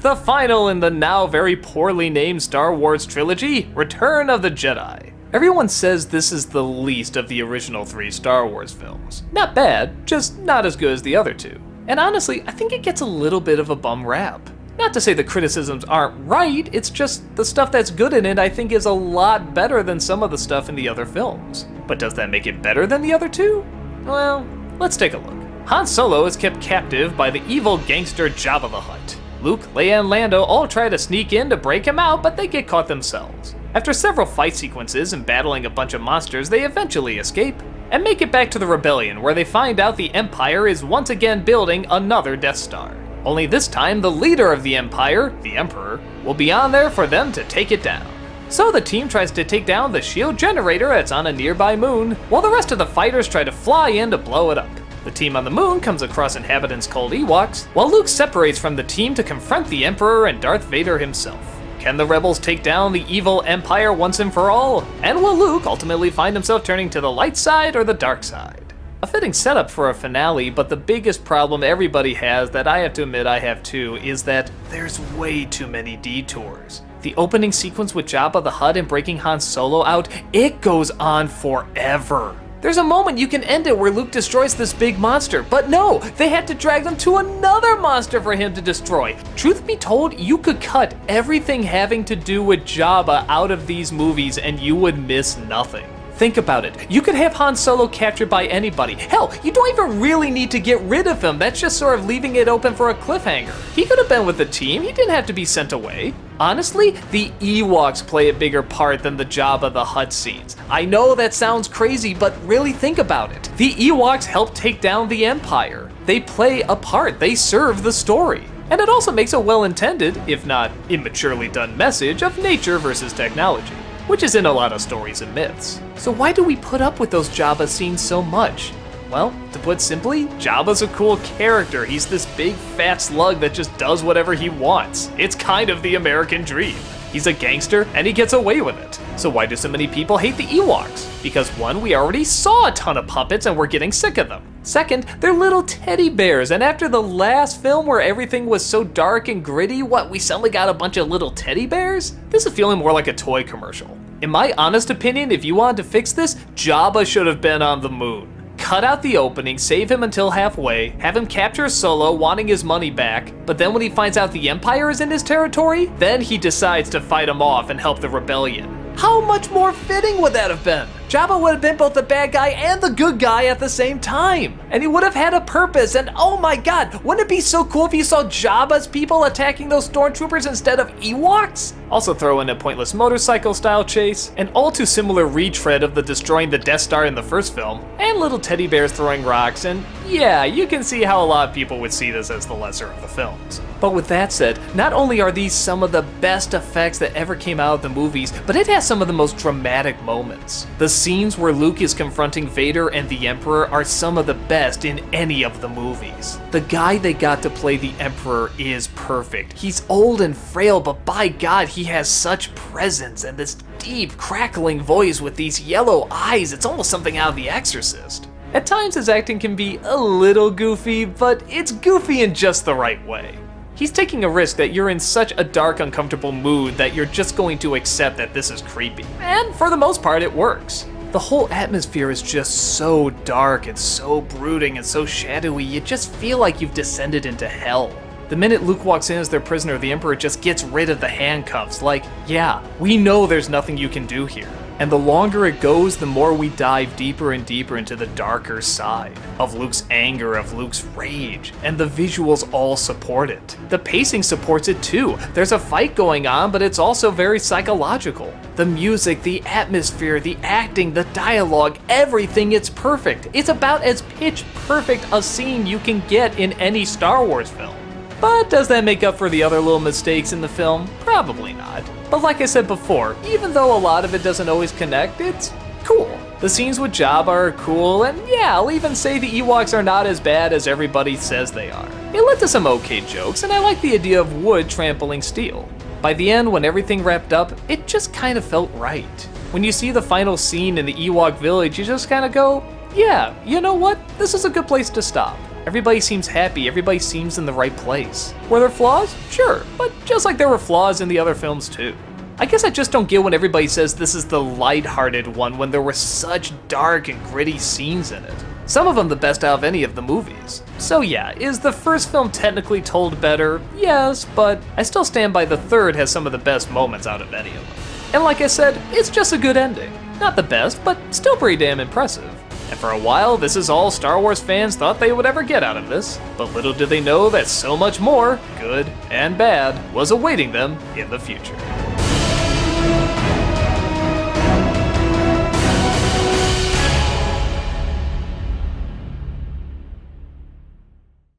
the final in the now very poorly named Star Wars trilogy, Return of the Jedi. Everyone says this is the least of the original 3 Star Wars films. Not bad, just not as good as the other 2. And honestly, I think it gets a little bit of a bum rap. Not to say the criticisms aren't right, it's just the stuff that's good in it I think is a lot better than some of the stuff in the other films. But does that make it better than the other 2? Well, let's take a look. Han Solo is kept captive by the evil gangster Jabba the Hutt. Luke, Leia, and Lando all try to sneak in to break him out, but they get caught themselves. After several fight sequences and battling a bunch of monsters, they eventually escape and make it back to the Rebellion, where they find out the Empire is once again building another Death Star. Only this time, the leader of the Empire, the Emperor, will be on there for them to take it down. So the team tries to take down the shield generator that's on a nearby moon, while the rest of the fighters try to fly in to blow it up. The team on the moon comes across inhabitants called Ewoks, while Luke separates from the team to confront the Emperor and Darth Vader himself. Can the rebels take down the evil Empire once and for all? And will Luke ultimately find himself turning to the light side or the dark side? A fitting setup for a finale, but the biggest problem everybody has, that I have to admit I have too, is that there's way too many detours. The opening sequence with Jabba the Hutt and breaking Han Solo out, it goes on forever. There's a moment you can end it where Luke destroys this big monster, but no, they had to drag them to another monster for him to destroy. Truth be told, you could cut everything having to do with Jabba out of these movies and you would miss nothing. Think about it. You could have Han Solo captured by anybody. Hell, you don't even really need to get rid of him. That's just sort of leaving it open for a cliffhanger. He could have been with the team. He didn't have to be sent away. Honestly, the Ewoks play a bigger part than the Jabba the Hutt scenes. I know that sounds crazy, but really think about it. The Ewoks help take down the Empire. They play a part. They serve the story. And it also makes a well-intended, if not immaturely done message of nature versus technology, which is in a lot of stories and myths. So why do we put up with those Jabba scenes so much? Well, to put simply, Jabba's a cool character. He's this big fat slug that just does whatever he wants. It's kind of the American dream. He's a gangster and he gets away with it. So why do so many people hate the Ewoks? Because one, we already saw a ton of puppets and we're getting sick of them. Second, they're little teddy bears, and after the last film where everything was so dark and gritty, what, we suddenly got a bunch of little teddy bears? This is feeling more like a toy commercial. In my honest opinion, if you wanted to fix this, Jabba should have been on the moon. Cut out the opening, save him until halfway, have him capture Solo wanting his money back, but then when he finds out the Empire is in his territory, then he decides to fight him off and help the rebellion. How much more fitting would that have been? Jabba would have been both the bad guy and the good guy at the same time. And he would have had a purpose, and oh my god, wouldn't it be so cool if you saw Jabba's people attacking those stormtroopers instead of Ewoks? Also throw in a pointless motorcycle style chase, an all too similar retread of the destroying the Death Star in the first film, and little teddy bears throwing rocks, and yeah, you can see how a lot of people would see this as the lesser of the films. But with that said, not only are these some of the best effects that ever came out of the movies, but it has some of the most dramatic moments. The scenes where Luke is confronting Vader and the Emperor are some of the best in any of the movies. The guy they got to play the Emperor is perfect. He's old and frail, but by God, he has such presence and this deep, crackling voice with these yellow eyes. It's almost something out of The Exorcist. At times his acting can be a little goofy, but it's goofy in just the right way. He's taking a risk that you're in such a dark, uncomfortable mood that you're just going to accept that this is creepy. And for the most part, it works. The whole atmosphere is just so dark and so brooding and so shadowy, you just feel like you've descended into hell. The minute Luke walks in as their prisoner, the Emperor just gets rid of the handcuffs. Like, yeah, we know there's nothing you can do here. And the longer it goes, the more we dive deeper and deeper into the darker side of Luke's anger, of Luke's rage, and the visuals all support it. The pacing supports it too. There's a fight going on, but it's also very psychological. The music, the atmosphere, the acting, the dialogue, everything, it's perfect. It's about as pitch perfect a scene you can get in any Star Wars film. But does that make up for the other little mistakes in the film? Probably not. But like I said before, even though a lot of it doesn't always connect, it's cool. The scenes with Jabba are cool, and yeah, I'll even say the Ewoks are not as bad as everybody says they are. It led to some okay jokes, and I like the idea of wood trampling steel. By the end, when everything wrapped up, it just kind of felt right. When you see the final scene in the Ewok village, you just kind of go, yeah, you know what? This is a good place to stop. Everybody seems happy, everybody seems in the right place. Were there flaws? Sure, but just like there were flaws in the other films too. I guess I just don't get when everybody says this is the lighthearted one when there were such dark and gritty scenes in it. Some of them the best out of any of the movies. So yeah, is the first film technically told better? Yes, but I still stand by the third has some of the best moments out of any of them. And like I said, it's just a good ending. Not the best, but still pretty damn impressive. And for a while, this is all Star Wars fans thought they would ever get out of this, but little did they know that so much more, good and bad, was awaiting them in the future.